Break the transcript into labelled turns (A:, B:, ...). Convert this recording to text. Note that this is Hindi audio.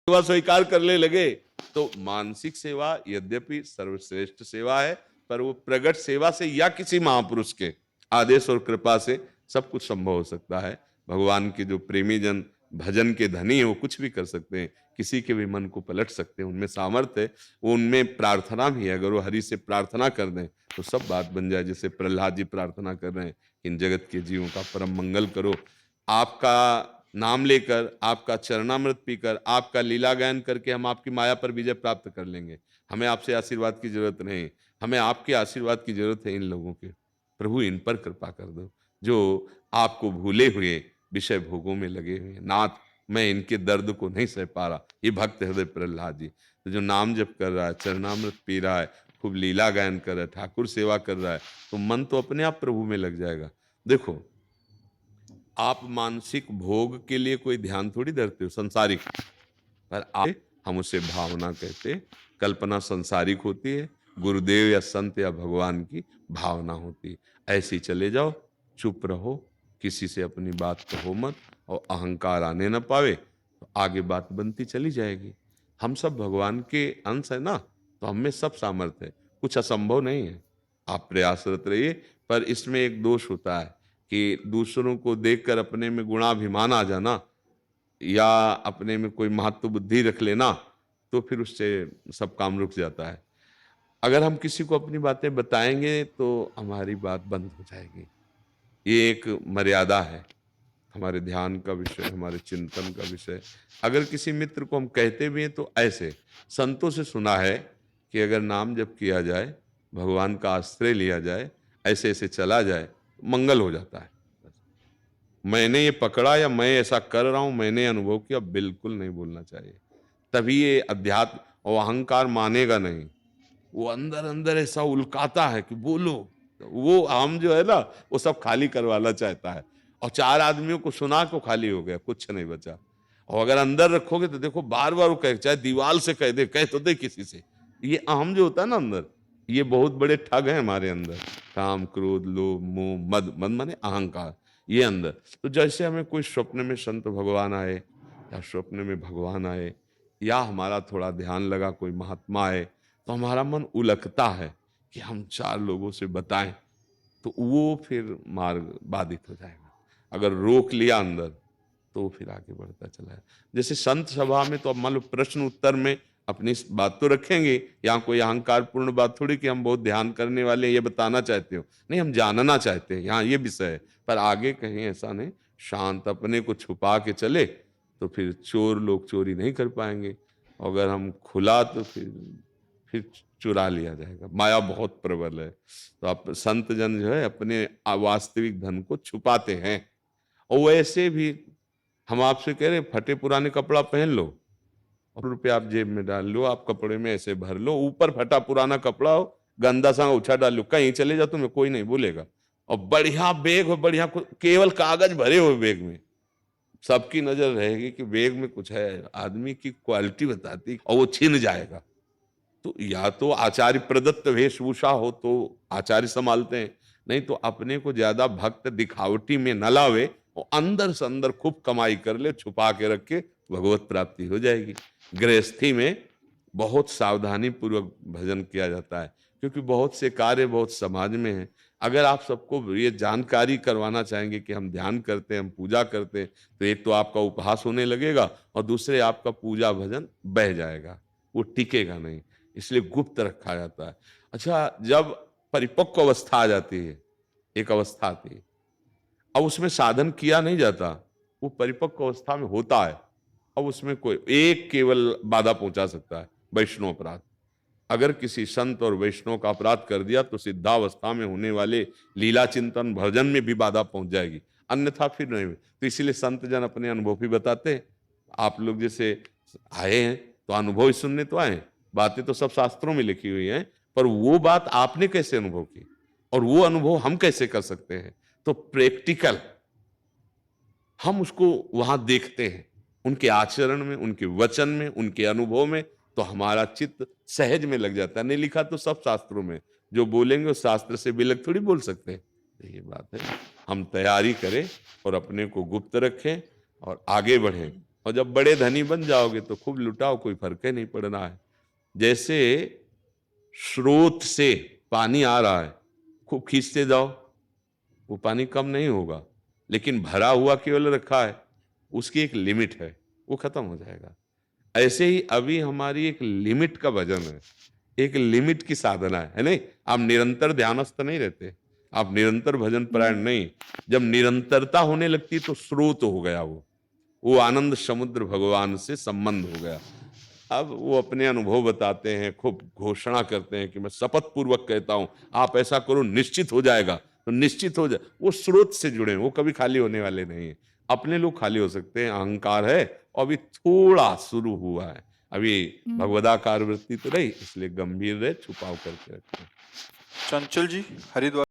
A: सेवा स्वीकार करने लगे तो मानसिक सेवा यद्यपि सर्वश्रेष्ठ सेवा है, पर वो प्रगट सेवा से या किसी महापुरुष के आदेश और कृपा से सब कुछ संभव हो सकता है। भगवान के जो प्रेमी जन भजन के धनी है वो कुछ भी कर सकते हैं, किसी के भी मन को पलट सकते हैं, उनमें सामर्थ्य है, वो उनमें प्रार्थना भी है। अगर वो हरि से प्रार्थना कर दें तो सब बात बन जाए। जैसे प्रहलाद जी प्रार्थना कर रहे हैं, इन जगत के जीवों का परम मंगल करो, आपका नाम लेकर, आपका चरणामृत पीकर, आपका लीला गायन करके हम आपकी माया पर विजय प्राप्त कर लेंगे। हमें आपसे आशीर्वाद की जरूरत नहीं, हमें आपके आशीर्वाद की जरूरत है इन लोगों के। प्रभु इन पर कृपा कर दो जो आपको भूले हुए विषय भोगों में लगे हुए। नाथ, मैं इनके दर्द को नहीं सह पा रहा। ये भक्त हृदय प्रहलाद जी तो जो नाम जप कर रहा है, चरणामृत पी रहा है, खूब लीला गायन कर रहा है, ठाकुर सेवा कर रहा है, तो मन तो अपने आप प्रभु में लग जाएगा। देखो, आप मानसिक भोग के लिए कोई ध्यान थोड़ी धरते हो संसारिक, पर आप, हम उसे भावना कहते, कल्पना संसारिक होती है, गुरुदेव या संत या भगवान की भावना होती है। ऐसे चले जाओ, चुप रहो, किसी से अपनी बात कहो मत, और अहंकार आने न पावे, तो आगे बात बनती चली जाएगी। हम सब भगवान के अंश है ना, तो हम में सब सामर्थ्य है, कुछ असंभव नहीं है। आप प्रयासरत रहिए, पर इसमें एक दोष होता है कि दूसरों को देखकर अपने में गुणाभिमान आ जाना या अपने में कोई महत्व बुद्धि रख लेना, तो फिर उससे सब काम रुक जाता है। अगर हम किसी को अपनी बातें बताएंगे तो हमारी बात बंद हो जाएगी। ये एक मर्यादा है, हमारे ध्यान का विषय, हमारे चिंतन का विषय। अगर किसी मित्र को हम कहते भी हैं तो ऐसे, संतों से सुना है कि अगर नाम जप किया जाए, भगवान का आश्रय लिया जाए, ऐसे ऐसे चला जाए, मंगल हो जाता है। मैंने ये पकड़ा या मैं ऐसा कर रहा हूं, मैंने अनुभव किया, बिल्कुल नहीं बोलना चाहिए। तभी ये अध्यात्म और अहंकार मानेगा नहीं। वो अंदर अंदर ऐसा उल्काता है कि बोलो, वो हम जो है ना, वो सब खाली करवाना चाहता है, और चार आदमियों को सुना को खाली हो गया, कुछ नहीं बचा। और अगर अंदर रखोगे तो देखो बार बार वो कहे, चाहे दीवार से कह दे, कह तो दे किसी से। ये अहम जो होता है ना अंदर, ये बहुत बड़े ठग हैं हमारे अंदर। काम, क्रोध, लोभ, मोह, मद, मद माने अहंकार, ये अंदर। तो जैसे हमें कोई स्वप्न में संत भगवान आए, या स्वप्न में भगवान आए, या हमारा थोड़ा ध्यान लगा कोई महात्मा आए, तो हमारा मन उलकता है कि हम चार लोगों से बताएं, तो वो फिर मार्ग बाधित हो जाएगा। अगर रोक लिया अंदर तो फिर आगे बढ़ता चला है। जैसे संत सभा में तो अब मान लो प्रश्न उत्तर में अपनी बात तो रखेंगे, यहाँ कोई अहंकार पूर्ण बात थोड़ी कि हम बहुत ध्यान करने वाले ये बताना चाहते हो, नहीं, हम जानना चाहते हैं, यहाँ ये विषय है। पर आगे कहीं ऐसा नहीं, शांत अपने को छुपा के चले तो फिर चोर लोग चोरी नहीं कर पाएंगे। अगर हम खुला तो फिर चुरा लिया जाएगा। माया बहुत प्रबल है। तो आप संत जन जो है अपने वास्तविक धन को छुपाते हैं। और वैसे भी हम आपसे कह रहे फटे पुराने कपड़ा पहन लो और रुपये आप जेब में डाल लो, आप कपड़े में ऐसे भर लो, ऊपर फटा पुराना कपड़ा हो, गंदा सा उछा डाल लो, कहीं चले जा तुम्हें कोई नहीं बोलेगा। और बढ़िया बैग हो, बढ़िया केवल कागज भरे हुए बैग में, सबकी नजर रहेगी कि बैग में कुछ है, आदमी की क्वालिटी बताती, और वो छिन जाएगा। तो या तो आचार्य प्रदत्त वेशभूषा हो तो आचार्य संभालते हैं, नहीं तो अपने को ज्यादा भक्त दिखावटी में न लावे, और अंदर से अंदर खूब कमाई कर ले, छुपा के रख के, भगवत प्राप्ति हो जाएगी। गृहस्थी में बहुत सावधानी पूर्वक भजन किया जाता है, क्योंकि बहुत से कार्य बहुत समाज में है। अगर आप सबको ये जानकारी करवाना चाहेंगे कि हम ध्यान करते हैं, हम पूजा करते हैं, तो एक तो आपका उपहास होने लगेगा, और दूसरे आपका पूजा भजन बह जाएगा, वो टिकेगा नहीं। इसलिए गुप्त रखा जाता है। अच्छा, जब परिपक्व अवस्था आ जाती है, एक अवस्था आती है, अब उसमें साधन किया नहीं जाता, वो परिपक्व अवस्था में होता है। अब उसमें कोई एक केवल बाधा पहुंचा सकता है, वैष्णव अपराध। अगर किसी संत और वैष्णव का अपराध कर दिया तो सिद्धावस्था में होने वाले लीला चिंतन भजन में भी बाधा पहुंच जाएगी, अन्यथा फिर नहीं। तो इसीलिए संत जन अपने अनुभव भी बताते हैं। आप लोग जैसे आए हैं तो अनुभव ही सुनने तो आए हैं, बातें तो सब शास्त्रों में लिखी हुई हैं, पर वो बात आपने कैसे अनुभव की और वो अनुभव हम कैसे कर सकते हैं, तो प्रैक्टिकल हम उसको वहां देखते हैं, उनके आचरण में, उनके वचन में, उनके अनुभव में, तो हमारा चित्त सहज में लग जाता है। नहीं लिखा तो सब शास्त्रों में, जो बोलेंगे उस शास्त्र से विलग थोड़ी बोल सकते हैं। तो ये बात है, हम तैयारी करें और अपने को गुप्त रखें और आगे बढ़ें, और जब बड़े धनी बन जाओगे तो खूब लुटाओ, कोई फर्क ही नहीं पड़ना है। जैसे स्रोत से पानी आ रहा है, खूब खींचते जाओ, वो पानी कम नहीं होगा, लेकिन भरा हुआ केवल रखा है, उसकी एक लिमिट है, वो खत्म हो जाएगा। ऐसे ही अभी हमारी एक लिमिट का भजन है, एक लिमिट की साधना है नहीं? आप निरंतर ध्यानस्थ नहीं रहते, आप निरंतर भजन परायण नहीं। जब निरंतरता होने लगती तो स्रोत हो गया, वो आनंद समुद्र भगवान से संबंध हो गया। अब वो अपने अनुभव बताते हैं, खूब घोषणा करते हैं कि मैं शपथ पूर्वक कहता हूं आप ऐसा करो निश्चित हो जाएगा, तो निश्चित हो जाए। वो स्रोत से जुड़े हैं, वो कभी खाली होने वाले नहीं है। अपने लोग खाली हो सकते हैं, अहंकार है और अभी थोड़ा शुरू हुआ है, अभी भगवदाकार वृत्ति तो नहीं, इसलिए गंभीर रहे, छुपाव करके रखें।
B: चंचल जी हरिद्वार